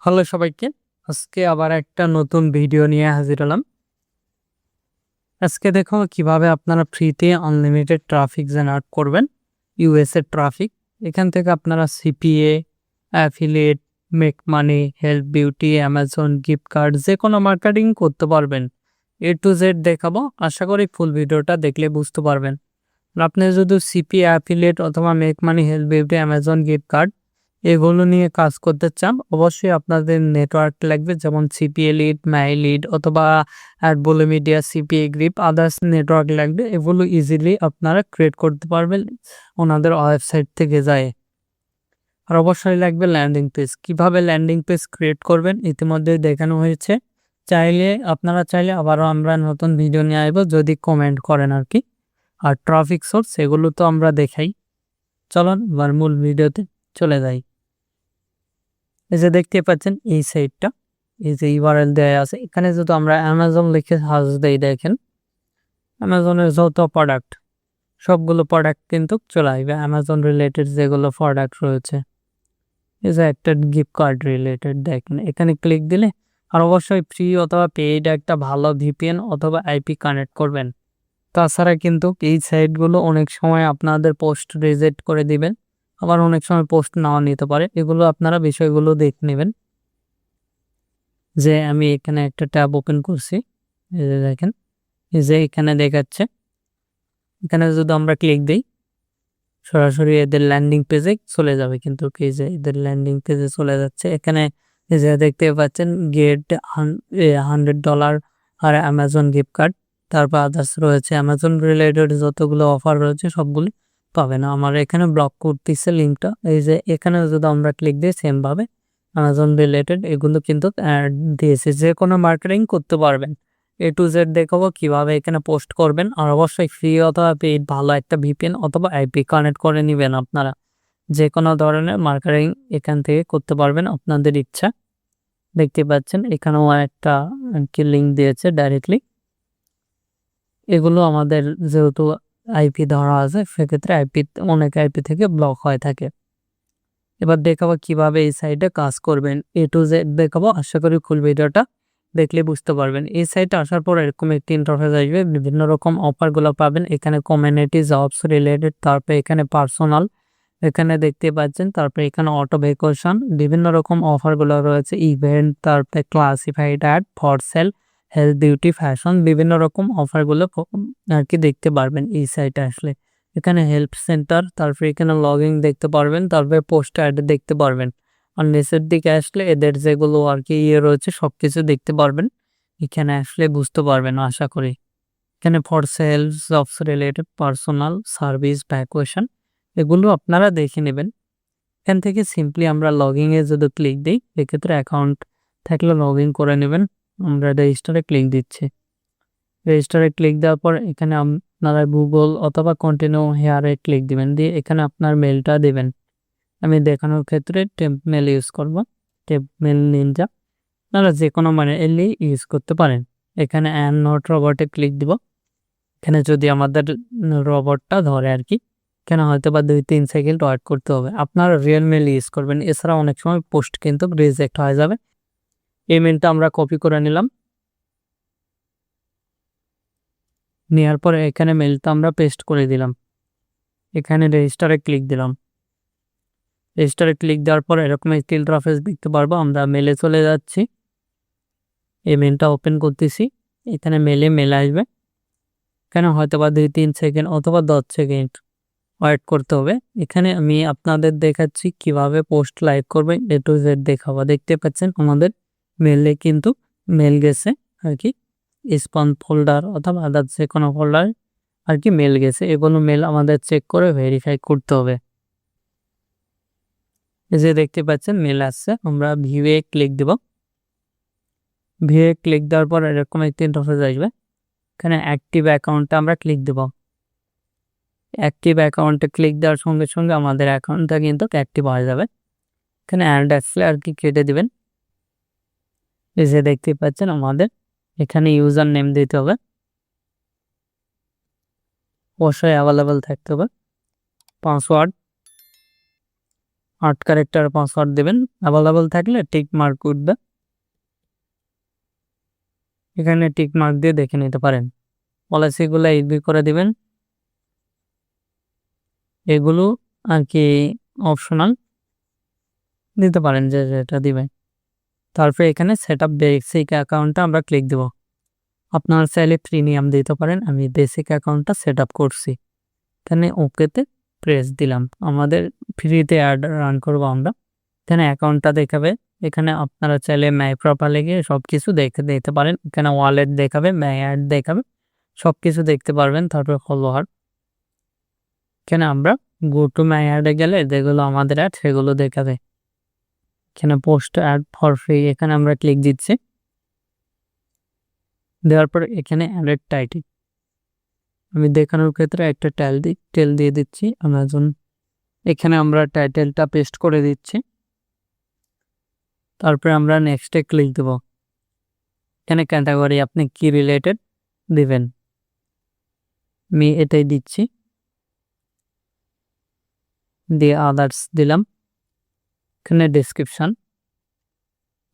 Hello সবাইকে। আজকে আবার একটা নতুন ভিডিও নিয়ে হাজির হলাম। আজকে দেখো কিভাবে আপনারা ফ্রিতে আনলিমিটেড ট্রাফিক জেনারেট করবেন। ইউএস এর ট্রাফিক। এখান থেকে আপনারা CPA, affiliate, make money, help beauty, Amazon gift card যেকোনো মার্কেটিং করতে পারবেন। এ টু জেড দেখাবো। আশা করি ফুল ভিডিওটা দেখলে বুঝতে পারবেন। আর আপনি যদি সিপিএ, অ্যাফিলিয়েট অথবা make money, help beauty, Amazon gift card এগুলো নিয়ে কাজ করতে চান, অবশ্যই আপনাদের নেটওয়ার্ক লাগবে, যেমন সিপিএ লিড, মাই লিড অথবা অ্যাডবোলো media, CPA grip, others network লাগবে। এগুলো ইজিলি আপনারা ক্রিয়েট করতে পারবেন ওনাদের ওয়েবসাইট থেকে যায়। আর অবশ্যই লাগবে ল্যান্ডিং পেজ। কিভাবে ল্যান্ডিং পেজ ক্রিয়েট করবেন ইতিমধ্যে দেখানো হয়েছে। আপনারা চাইলে আবারও আমরা নতুন ভিডিও নিয়ে আসবো যদি কমেন্ট করেন আর কি। আর ট্রাফিক সোর্স এগুলো তো আমরা দেখাই। চলুন এবার মূল ভিডিওতে চলে যাই। এই যে দেখতে পাচ্ছেন এই সাইটটা, এই যে ইউআরএল দেয়া আছে, এখানে যদি আমরা অ্যামাজন লিখে সার্চ দেই, দেখেন অ্যামাজনের যত প্রোডাক্ট সবগুলো প্রোডাক্ট কিন্তু চলে আসবে। অ্যামাজন রিলেটেড যেগুলো প্রোডাক্ট রয়েছে, এই যে একটা গিফট কার্ড রিলেটেড, দেখেন এখানে ক্লিক দিলে। আর অবশ্যই ফ্রি অথবা পেইড একটা ভালো ভিপিএন অথবা আইপি কানেক্ট করবেন। তাছাড়া কিন্তু এই সাইটগুলো অনেক সময় আপনাদের পোস্ট রিজেক্ট করে দিবেন, আবার অনেক সময় পোস্ট নাও নিতে পারে। এগুলো আপনারা বিষয়গুলো দেখে নেবেন। যে আমি এখানে একটা ট্যাব ওপেন করছি, এই যে দেখেন, এই যে এখানে দেখাচ্ছে। এখানে যদি আমরা ক্লিক দিই সরাসরি এদের ল্যান্ডিং পেজে চলে যাবে, কিন্তু এই যে এদের ল্যান্ডিং পেজে চলে যাচ্ছে। এখানে এই যে দেখতে পাচ্ছেন গেট $100 আর অ্যামাজন গিফট কার্ড, তারপর আদার্স রয়েছে অ্যামাজন রিলেটেড যতগুলো অফার রয়েছে সবগুলি পাবেন। আমার এখানে ব্লক করতেছে লিঙ্কটা। এই যে এখানে যদি আমরা ক্লিক দিই সেম ভাবে অ্যামাজন রিলেটেড এগুলো কিন্তু অ্যাড দিয়েছে। যে কোনো মার্কেটিং করতে পারবেন। এ টু জেড দেখাবো কিভাবে এখানে পোস্ট করবেন। আর অবশ্যই ফ্রি অথবা পেইড ভালো একটা ভিপিএন অথবা আইপি কানেক্ট করে নেবেন। আপনারা যে কোনো ধরনের মার্কেটিং এখান থেকে করতে পারবেন আপনাদের ইচ্ছা। দেখতে পাচ্ছেন এখানেও একটা কি লিঙ্ক দিয়েছে ডাইরেক্টলি। এগুলো আমাদের যেহেতু আইপি ধরা আছে, সেক্ষেত্রে অনেক আইপি থেকে ব্লক হয়ে থাকে। এবার দেখাবো কিভাবে এই সাইটে কাজ করবেন। এ টু জেড দেখাবো। আশা করি ফুল ভিডিওটা দেখলে বুঝতে পারবেন। এই সাইটে আসার পর এরকম একটি ইন্টারফেস আসবে, বিভিন্ন রকম অফারগুলো পাবেন। এখানে কমিউনিটি, জবস রিলেটেড, তারপরে এখানে পার্সোনাল, এখানে দেখতে পাচ্ছেন, তারপরে এখানে অটো ভেকেশন, বিভিন্ন রকম অফারগুলো রয়েছে, ইভেন্ট, তারপরে classified ad, for sale, health, beauty, fashion, বিভিন্ন রকম অফারগুলো আর কি দেখতে পারবেন এই সাইটে আসলে। এখানে হেল্প সেন্টার, তারপরে এখানে লগইন দেখতে পারবেন, তারপরে পোস্ট অ্যাড দেখতে পারবেন। আর নিচের দিকে আসলে এদের যেগুলো আর কি রয়েছে সবকিছু দেখতে পারবেন। এখানে আসলে বুঝতে পারবেন আশা করি। এখানে for sales, jobs related, personal, service, vacation এগুলো আপনারা দেখে নেবেন। এখান থেকে সিম্পলি আমরা লগইনে যদি ক্লিক দিই, এক্ষেত্রে অ্যাকাউন্ট থাকলে লগ ইন করে নেবেন। আমরা রেজিস্টারে ক্লিক দিচ্ছি। রেজিস্টারে ক্লিক দেওয়ার পর এখানে আপনারা গুগল অথবা কন্টিনিউ হেয়ারে ক্লিক দিবেন, দিয়ে এখানে আপনার মেলটা দেবেন। আমি দেখানোর ক্ষেত্রে টেম্প মেল ইউজ করব, টেম্প মেল নিনজা। আপনারা যে কোনো মানে এলি ইউজ করতে পারেন। এখানে অ্যান্ড নট রবটে ক্লিক দিব। এখানে যদি আমাদের রবটটা ধরে আর কি, কেন হয়তো বা 2-3 সেকেন্ড ওয়েট করতে হবে। আপনারা রিয়েল মেল ইউজ করবেন, এছাড়া অনেক সময় পোস্ট কিন্তু রিজেক্ট হয়ে যাবে। এই মেলটা আমরা কপি করে নিলাম। নেওয়ার পরে এখানে মেলটা আমরা পেস্ট করে দিলাম। এখানে রেজিস্টারে ক্লিক দিলাম। রেজিস্টারে ক্লিক দেওয়ার পর এরকম একটি ইন্টারফেস দেখতে পারবো। আমরা মেলে চলে যাচ্ছি। এই মেলটা ওপেন করতেছি। এখানে মেল আসবে। এখানে হয়তো বা 2-3 সেকেন্ড অথবা 10 সেকেন্ড ওয়েট করতে হবে। এখানে আমি আপনাদের দেখাচ্ছি কিভাবে পোস্ট লাইক করবেন, এ টু জেড দেখাবো। দেখতে পাচ্ছেন আমাদের মেলে কিন্তু মেল গেছে আর কি, স্পাম ফোল্ডার অথবা আদার যে কোনো ফোল্ডার আর কি মেল গেছে। এগুলো মেল আমাদের চেক করে ভেরিফাই করতে হবে। এই যে দেখতে পাচ্ছেন মেল আসছে, আমরা ভিউয়ে ক্লিক দেব। ভিউয়ে ক্লিক দেওয়ার পর এরকম একটি ইন্টারফেস আসবে। এখানে অ্যাক্টিভ অ্যাকাউন্টে আমরা ক্লিক দেব। অ্যাক্টিভ অ্যাকাউন্টে ক্লিক দেওয়ার সঙ্গে সঙ্গে আমাদের অ্যাকাউন্টটা কিন্তু অ্যাক্টিভ হয়ে যাবে। এখানে অ্যাড আসলে আর কি কেটে দিবেন। এই যে দেখতে পাচ্ছেন আমাদের এখানে ইউজার নেম দিতে হবে, অবশ্যই অ্যাভেলেবেল থাকতে হবে। পাসওয়ার্ড 8 ক্যারেক্টার পাসওয়ার্ড দেবেন। অ্যাভেলেবল থাকলে টিক মার্ক উঠবে, এখানে টিক মার্ক দিয়ে দেখে নিতে পারেন। পলিসিগুলো এগ্রি করে দিবেন, এগুলো আর কি অপশনাল, দিতে পারেন যে যেটা দিবেন। তারপরে এখানে সেট আপ বেসিক অ্যাকাউন্টটা আমরা ক্লিক দেব। আপনারা চাইলে প্রিমিয়াম দিতে পারেন, আমি বেসিক অ্যাকাউন্টটা সেট আপ করছি। এখানে ওকেতে প্রেস দিলাম। আমাদের ফ্রিতে অ্যাড রান করব আমরা। এখানে অ্যাকাউন্টটা দেখাবে, এখানে আপনারা চাইলে মাই প্রোফাইলে গিয়ে সব কিছু দেখে দিতে পারেন। এখানে ওয়ালেট দেখাবে, মাই অ্যাড দেখাবে, সব কিছু দেখতে পারবেন। তারপরে ফলোয়ার, এখানে আমরা গো টু মাই অ্যাডে গেলে যেগুলো আমাদের অ্যাড সেগুলো দেখাবে। এখানে পোস্ট অ্যাড ফর ফ্রি, এখানে আমরা ক্লিক দিচ্ছি। দেওয়ার পর এখানে অ্যাডের টাইটেল, আমি দেখানোর ক্ষেত্রে একটা টাইটেল দিয়ে দিচ্ছি অ্যামাজন। এখানে আমরা টাইটেলটা পেস্ট করে দিচ্ছি। তারপরে আমরা নেক্সটে ক্লিক দেব। এখানে ক্যাটাগরি আপনি কি রিলেটেড দিবেন, আমি এটাই দিচ্ছি, দিয়ে আদার্স দিলাম। এখানে ডেসক্রিপশান,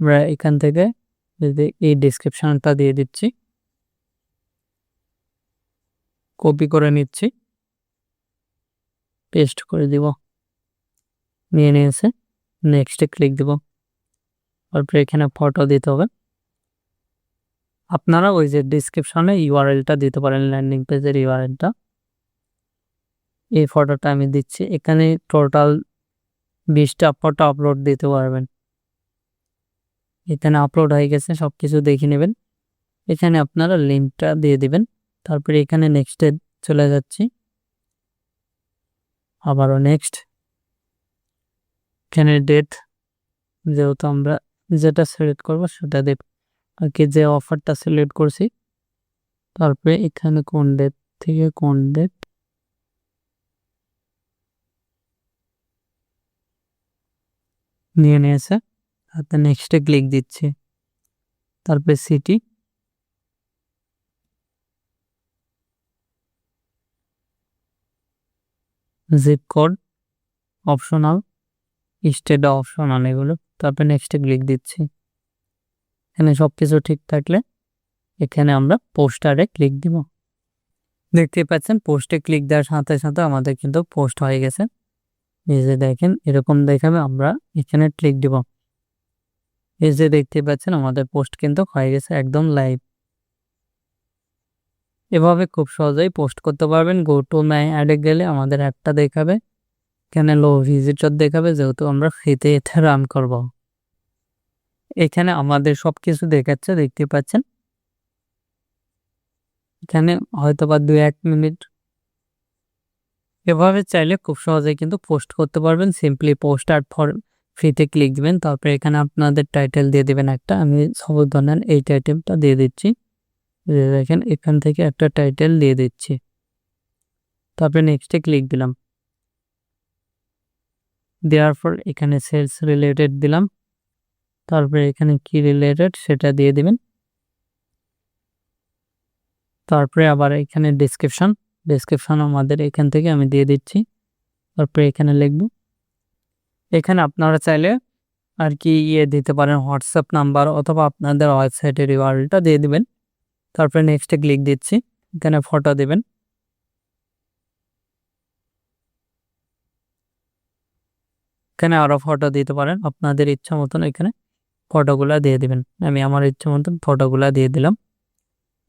আমরা এখান থেকে এই ডেসক্রিপশানটা দিয়ে দিচ্ছি, কপি করে নিচ্ছি, পেস্ট করে দিব, নিয়ে নিয়েছে। নেক্সটে ক্লিক দেব। তারপরে এখানে ফটো দিতে হবে। আপনারা ওই যে ডিসক্রিপশনে ইউআরএলটা দিতে পারেন, ল্যান্ডিং পেজের ইউআরএলটা। এই ফটোটা আমি দিচ্ছি। এখানে টোটাল 20টা ফটো আপলোড দিতে পারবেন। এখানে আপলোড হয়ে গেছে, সব কিছু দেখে নেবেন। এখানে আপনারা লিঙ্কটা দিয়ে দিবেন। তারপরে এখানে নেক্সটে চলে যাচ্ছি, আবারও নেক্সট। এখানে ডেট, যেহেতু আমরা যেটা সিলেক্ট করবো সেটা দেব আর কি, যে অফারটা সিলেক্ট করছি। তারপরে এখানে কোন ডেট থেকে কোন ডেট, নিয়ে নিয়েছে। তারপরে নেক্সটে ক্লিক দিচ্ছি। তারপরে city, zip code optional, state optional এগুলো। তারপরে নেক্সটে ক্লিক দিচ্ছি। এখানে সব কিছু ঠিক থাকলে এখানে আমরা পোস্টারে ক্লিক দিব। দেখতে পাচ্ছেন পোস্টে ক্লিক দেওয়ার সাথে সাথে আমাদের কিন্তু পোস্ট হয়ে গেছে। এই যে দেখেন এরকম দেখাবে, আমরা এখানে ক্লিক দিব। এই যে দেখতে পাচ্ছেন আমাদের পোস্ট কিন্তু হয়ে গেছে একদম লাইভ। এভাবে খুব সহজেই পোস্ট করতে পারবেন। গো টু মাই অ্যাডে গেলে আমাদের একটা দেখাবে, এখানে লো ভিজিটর দেখাবে, যেহেতু আমরা ফ্রিতে এটা রান করব। এখানে আমাদের সব কিছু দেখাচ্ছে, দেখতে পাচ্ছেন। এখানে হয়তো বা 2-1 মিনিট। এভাবে চাইলে খুব সহজেই কিন্তু পোস্ট করতে পারবেন। সিম্পলি পোস্ট আর ফর ফ্রিতে ক্লিক দিবেন। তারপরে এখানে আপনাদের টাইটেল দিয়ে দিবেন একটা, আমি সাবধান এই টাইটেলটা দিয়ে দিচ্ছি। দেখেন এখান থেকে একটা টাইটেল দিয়ে দিচ্ছি। তারপরে নেক্সটে ক্লিক দিলাম। দেওয়ার পর এখানে সেলস রিলেটেড দিলাম। তারপরে এখানে কি রিলেটেড সেটা দিয়ে দিবেন। তারপরে আবার এখানে ডেসক্রিপশন আমাদের এখান থেকে আমি দিয়ে দিচ্ছি। তারপরে এখানে লিখব। এখানে আপনারা চাইলে আর কি দিতে পারেন, হোয়াটসঅ্যাপ নাম্বার অথবা আপনাদের ওয়েবসাইটের ইউআরএলটা দিয়ে দিবেন। তারপরে নেক্সটে ক্লিক দিচ্ছি। এখানে ফটো দেবেন। এখানে আরও ফটো দিতে পারেন আপনাদের ইচ্ছা মতন, এখানে ফটোগুলা দিয়ে দিবেন। আমি আমার ইচ্ছা মতন ফটোগুলা দিয়ে দিলাম।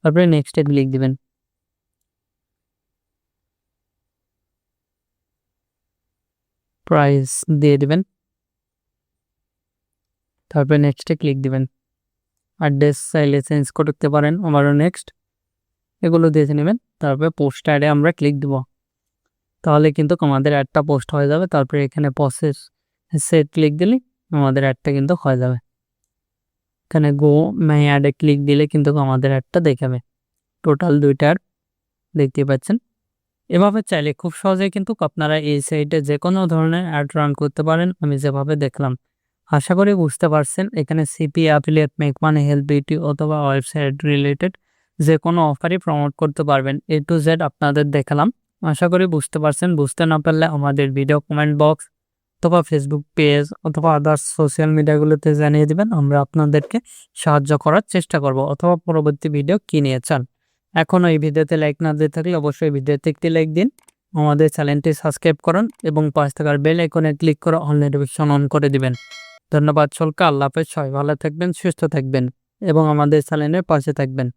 তারপরে নেক্সটে ক্লিক দিবেন। প্রাইস দিয়ে দিবেন। তারপরে নেক্সটে ক্লিক দিবেন। অ্যাড্রেস চাইলে চেঞ্জ করতে পারেন, আবারও নেক্সট, এগুলো দেখে নেবেন। তারপরে পোস্ট অ্যাডে আমরা ক্লিক দিব, তাহলে কিন্তু আমাদের অ্যাডটা পোস্ট হয়ে যাবে। তারপরে এখানে প্রসেস সেট ক্লিক দিলে আমাদের অ্যাডটা কিন্তু হয়ে যাবে। এখানে গো মাই অ্যাডে ক্লিক দিলে কিন্তু আমাদের অ্যাডটা দেখাবে। টোটাল 2টা অ্যাড দেখতে পাচ্ছেন। এভাবে চাইলে খুব সহজেই কিন্তু আপনারা এই সাইটে যে কোনো ধরনের অ্যাড রান করতে পারেন, আমি যেভাবে দেখলাম। আশা করি বুঝতে পারছেন। এখানে CP, affiliate, make money, help beauty অথবা ওয়েবসাইট রিলেটেড যে কোনো অফারই প্রমোট করতে পারবেন। A to Z আপনাদের দেখালাম। আশা করি বুঝতে পারছেন। বুঝতে না পারলে আমাদের ভিডিও কমেন্ট বক্স অথবা ফেসবুক পেজ অথবা আদার্স সোশ্যাল মিডিয়াগুলোতে জানিয়ে দিবেন। আমরা আপনাদেরকে সাহায্য করার চেষ্টা করব, অথবা পরবর্তী ভিডিও কি নিয়ে চান। এখনও এই ভিডিওতে লাইক না দিয়ে থাকলে অবশ্যই ভিডিওতে একটি লাইক দিন, আমাদের চ্যানেলটি সাবস্ক্রাইব করুন এবং পাশে থাকার বেল আইকনে ক্লিক করে অল নোটিফিকেশন অন করে দিবেন। ধন্যবাদ সকলকে। আল্লাহ হাফেজ। সবাই ভালো থাকবেন, সুস্থ থাকবেন এবং আমাদের চ্যানেলের পাশে থাকবেন।